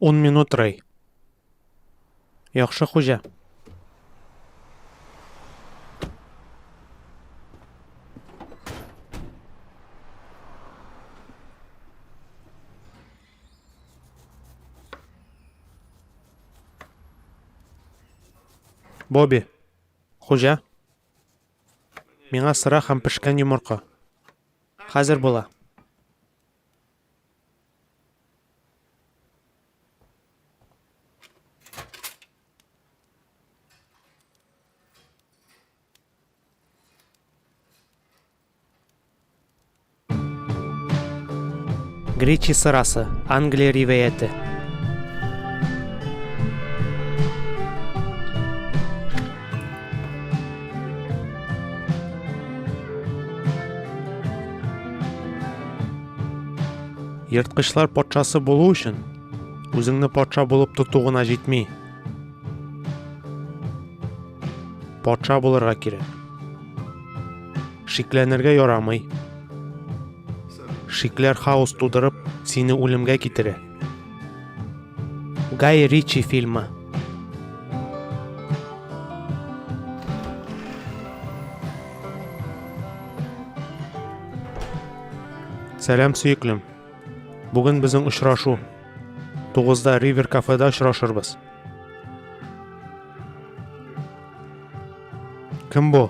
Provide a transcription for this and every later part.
10 минут Рэй. Яхшы хуҗа. Бобби. Хуҗа. Миңа сыра һәм пешкән йомырка. Хәзер була. Гречи сырасы. Англия риваяте. Йырткычлар патшасы булу өчен үзеңне патша булып тоту гына җитми. Патша булырга кирәк. Шикләнергә ярамый. Шикләр хаос тудырып, сине үлемгә китерә. Гай Ричи фильмы. Сәлам, сөеклем. Бүген безнең очрашу. 9-да Ривер кафеда очрашырбыз. Кем бу?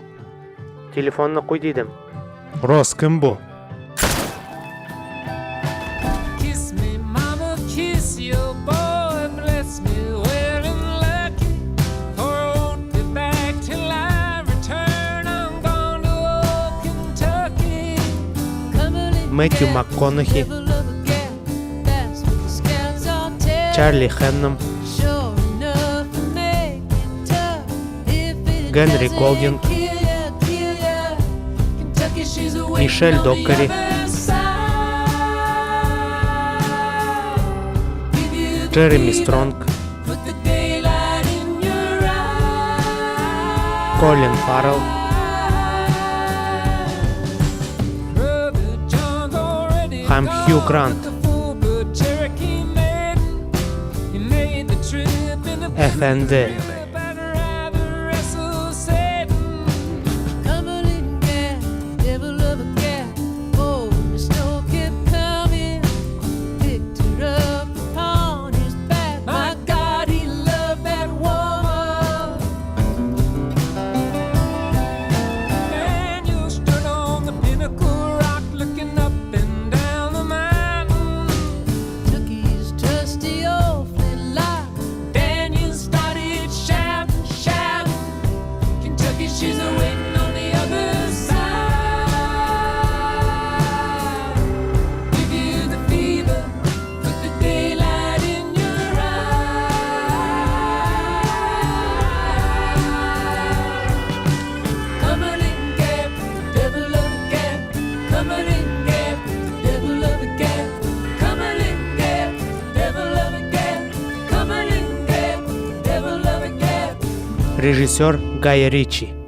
Телефонны куй дидем. Рос, кем бу? Мэтью МакКонахи, Чарли Хэнном, Генри Голдинг, Мишель Доккари, Джереми Стронг, Колин Фаррелл, һәм Хью Грант. Әфәнде. Режиссер Гай Ричи.